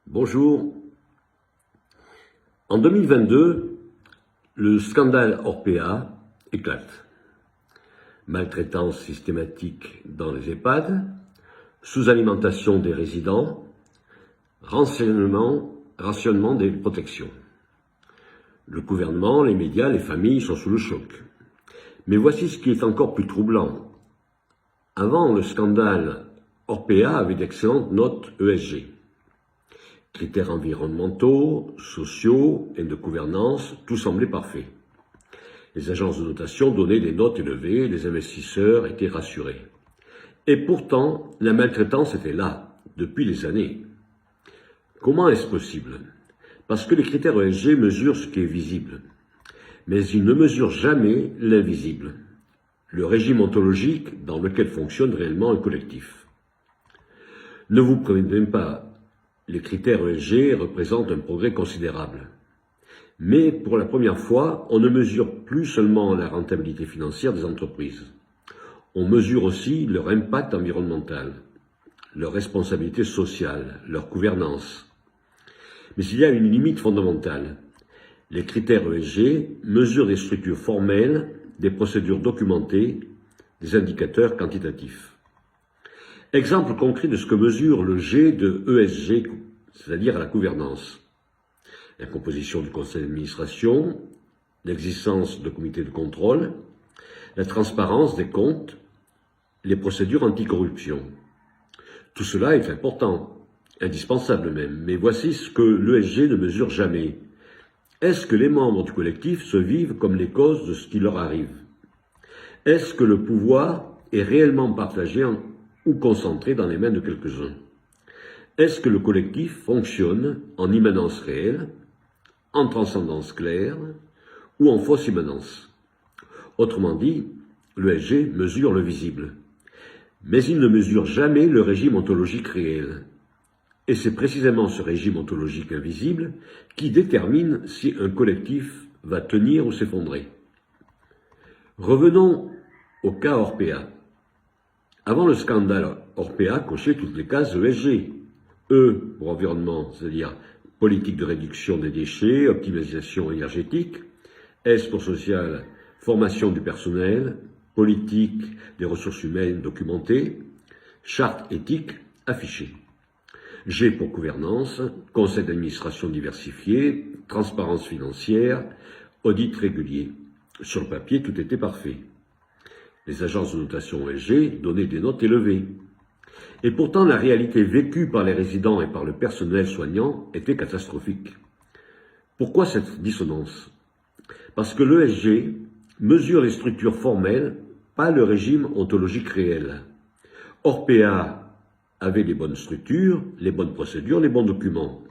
Bonjour. En 2022, le scandale Orpea éclate. Maltraitance systématique dans les EHPAD, sous-alimentation des résidents, rationnement des protections. Le gouvernement, les médias, les familles sont sous le choc. Mais voici ce qui est encore plus troublant. Avant le scandale, Orpea avait d'excellentes notes ESG. Critères environnementaux, sociaux et de gouvernance, tout semblait parfait. Les agences de notation donnaient des notes élevées, les investisseurs étaient rassurés. Et pourtant, la maltraitance était là, depuis des années. Comment est-ce possible? Parce que les critères ESG mesurent ce qui est visible, mais ils ne mesurent jamais l'invisible, le régime ontologique dans lequel fonctionne réellement un collectif. Ne vous prenez pas. Les critères ESG représentent un progrès considérable. Mais pour la première fois, on ne mesure plus seulement la rentabilité financière des entreprises. On mesure aussi leur impact environnemental, leur responsabilité sociale, leur gouvernance. Mais il y a une limite fondamentale. Les critères ESG mesurent des structures formelles, des procédures documentées, des indicateurs quantitatifs. Exemple concret de ce que mesure le G de ESG, c'est-à-dire la gouvernance. La composition du conseil d'administration, l'existence de comités de contrôle, la transparence des comptes, les procédures anticorruption. Tout cela est important, indispensable même, mais voici ce que l'ESG ne mesure jamais. Est-ce que les membres du collectif se vivent comme les causes de ce qui leur arrive? Est-ce que le pouvoir est réellement partagé ou concentré dans les mains de quelques-uns? Est-ce que le collectif fonctionne en immanence réelle, en transcendance claire ou en fausse immanence? Autrement dit, l'ESG mesure le visible, mais il ne mesure jamais le régime ontologique réel. Et c'est précisément ce régime ontologique invisible qui détermine si un collectif va tenir ou s'effondrer. Revenons au cas Orpea. Avant le scandale, Orpea cochait toutes les cases ESG. E pour environnement, c'est-à-dire politique de réduction des déchets, optimisation énergétique. S pour social, formation du personnel, politique des ressources humaines documentée, charte éthique affichée. G pour gouvernance, conseil d'administration diversifié, transparence financière, audit régulier. Sur le papier, tout était parfait. Les agences de notation ESG donnaient des notes élevées. Et pourtant, la réalité vécue par les résidents et par le personnel soignant était catastrophique. Pourquoi cette dissonance? Parce que l'ESG mesure les structures formelles, pas le régime ontologique réel. Orpea avait les bonnes structures, les bonnes procédures, les bons documents.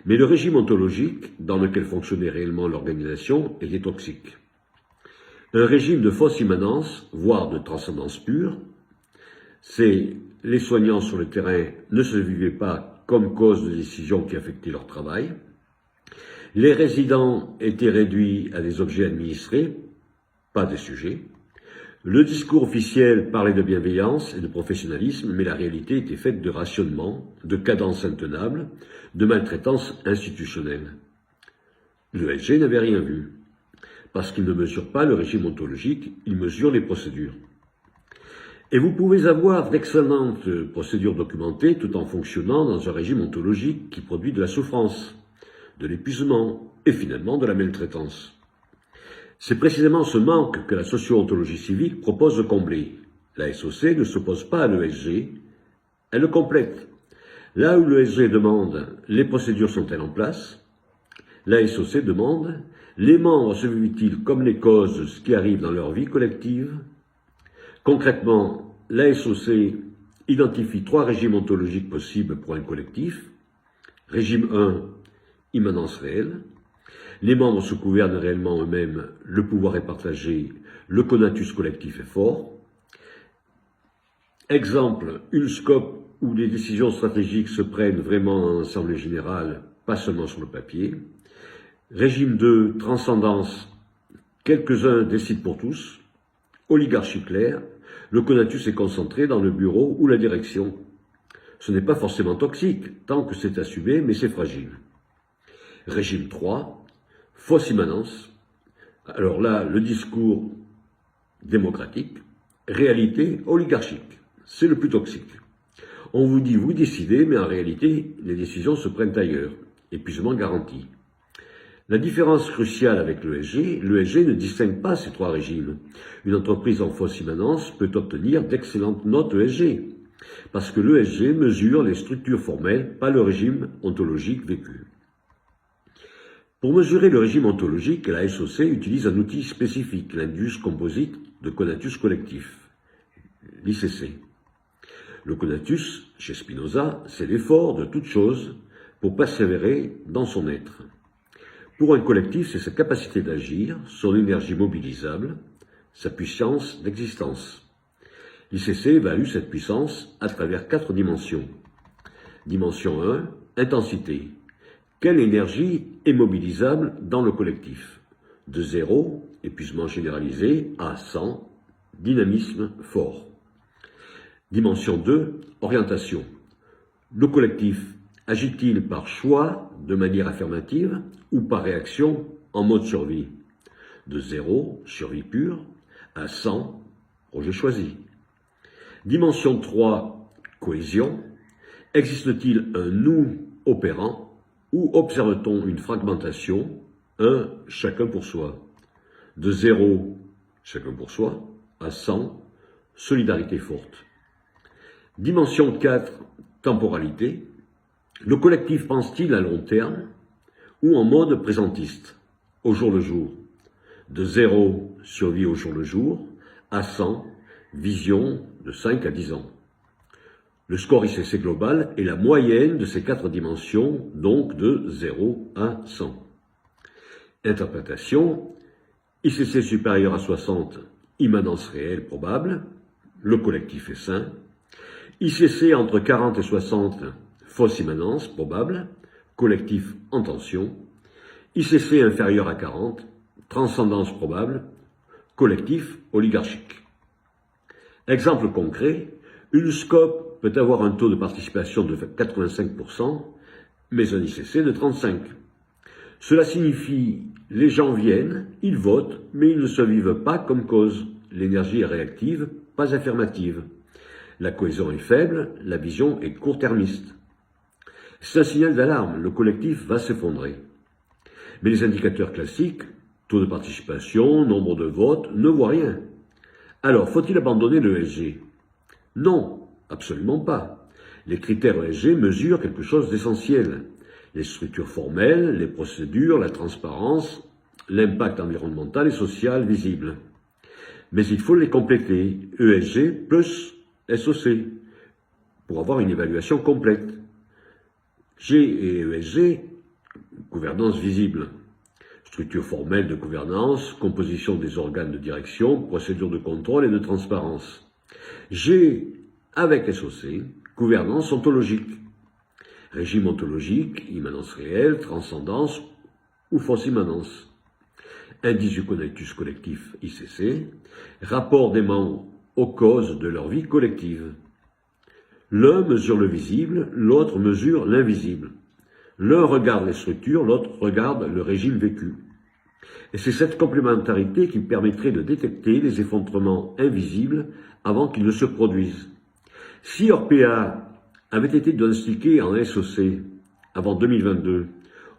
Mais le régime ontologique, dans lequel fonctionnait réellement l'organisation, était toxique. Un régime de fausse immanence, voire de transcendance pure, c'est les soignants sur le terrain ne se vivaient pas comme cause de décisions qui affectaient leur travail. Les résidents étaient réduits à des objets administrés, pas des sujets. Le discours officiel parlait de bienveillance et de professionnalisme, mais la réalité était faite de rationnement, de cadence intenable, de maltraitance institutionnelle. L'ESG n'avait rien vu, parce qu'il ne mesure pas le régime ontologique, il mesure les procédures. Et vous pouvez avoir d'excellentes procédures documentées tout en fonctionnant dans un régime ontologique qui produit de la souffrance, de l'épuisement et finalement de la maltraitance. C'est précisément ce manque que la socio-ontologie civique propose de combler. La SOC ne s'oppose pas à l'ESG, elle le complète. Là où l'ESG demande « les procédures sont-elles en place ?», la SOC demande « les membres se vivent-ils comme les causes de ce qui arrive dans leur vie collective ?» Concrètement, la SOC identifie 3 régimes ontologiques possibles pour un collectif. Régime 1, immanence réelle. Les membres se gouvernent réellement eux-mêmes, le pouvoir est partagé, le conatus collectif est fort. Exemple, une scope où les décisions stratégiques se prennent vraiment en assemblée générale, pas seulement sur le papier. Régime 2, transcendance, quelques-uns décident pour tous. Oligarchie claire, le conatus est concentré dans le bureau ou la direction. Ce n'est pas forcément toxique, tant que c'est assumé, mais c'est fragile. Régime 3, fausse immanence. Alors là, le discours démocratique, réalité oligarchique. C'est le plus toxique. On vous dit, vous décidez, mais en réalité, les décisions se prennent ailleurs. Épuisement garanti. La différence cruciale avec l'ESG ne distingue pas ces trois régimes. Une entreprise en fausse immanence peut obtenir d'excellentes notes ESG, parce que l'ESG mesure les structures formelles, pas le régime ontologique vécu. Pour mesurer le régime ontologique, la SOC utilise un outil spécifique, l'Indus Composite de Conatus Collectif, l'ICC. Le Conatus, chez Spinoza, c'est l'effort de toute chose pour persévérer dans son être. Pour un collectif, c'est sa capacité d'agir, son énergie mobilisable, sa puissance d'existence. L'ICC évalue cette puissance à travers 4 dimensions. Dimension 1, intensité. Quelle énergie est mobilisable dans le collectif? De 0, épuisement généralisé, à 100, dynamisme fort. Dimension 2, orientation. Le collectif agit-il par choix, de manière affirmative, ou par réaction, en mode survie? De 0, survie pure, à 100, projet choisi. Dimension 3, cohésion. Existe-t-il un nous opérant, ou observe-t-on une fragmentation, un chacun pour soi? De 0, chacun pour soi, à 100, solidarité forte. Dimension 4, temporalité. Le collectif pense-t-il à long terme ou en mode présentiste, au jour le jour? De 0, survie au jour le jour, à 100, vision de 5 à 10 ans. Le score ICC global est la moyenne de ces 4 dimensions, donc de 0 à 100. Interprétation, ICC supérieur à 60, immanence réelle probable, le collectif est sain. ICC entre 40 et 60, fausse immanence probable, collectif en tension. ICC inférieur à 40, transcendance probable, collectif oligarchique. Exemple concret, une SCOP peut avoir un taux de participation de 85%, mais un ICC de 35%. Cela signifie, les gens viennent, ils votent, mais ils ne se vivent pas comme cause. L'énergie est réactive, pas affirmative. La cohésion est faible, la vision est court-termiste. C'est un signal d'alarme, le collectif va s'effondrer. Mais les indicateurs classiques, taux de participation, nombre de votes, ne voient rien. Alors, faut-il abandonner le ESG? Non, absolument pas. Les critères ESG mesurent quelque chose d'essentiel. Les structures formelles, les procédures, la transparence, l'impact environnemental et social visible. Mais il faut les compléter, ESG plus SOC, pour avoir une évaluation complète. G et ESG, gouvernance visible, structure formelle de gouvernance, composition des organes de direction, procédure de contrôle et de transparence. G avec SOC, gouvernance ontologique, régime ontologique, immanence réelle, transcendance ou fausse immanence. Indice du Conatus collectif ICC, rapport des membres aux causes de leur vie collective. L'un mesure le visible, l'autre mesure l'invisible. L'un regarde les structures, l'autre regarde le régime vécu. Et c'est cette complémentarité qui permettrait de détecter les effondrements invisibles avant qu'ils ne se produisent. Si Orpea avait été diagnostiqué en SOC avant 2022,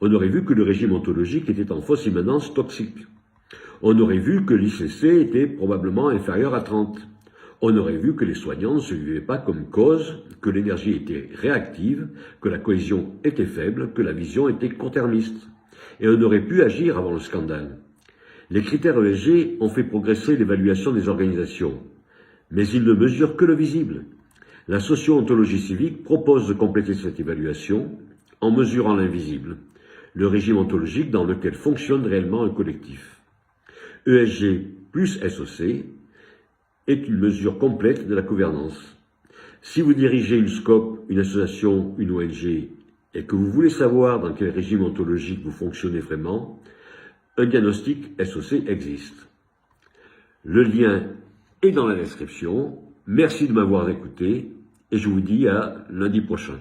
on aurait vu que le régime ontologique était en fausse immanence toxique. On aurait vu que l'ICC était probablement inférieur à 30. On aurait vu que les soignants ne se vivaient pas comme cause, que l'énergie était réactive, que la cohésion était faible, que la vision était court-termiste. Et on aurait pu agir avant le scandale. Les critères ESG ont fait progresser l'évaluation des organisations, mais ils ne mesurent que le visible. La socio-ontologie civique propose de compléter cette évaluation en mesurant l'invisible, le régime ontologique dans lequel fonctionne réellement un collectif. ESG plus SOC est une mesure complète de la gouvernance. Si vous dirigez une SCOP, une association, une ONG, et que vous voulez savoir dans quel régime ontologique vous fonctionnez vraiment, un diagnostic SOC existe. Le lien est dans la description. Merci de m'avoir écouté et je vous dis à lundi prochain.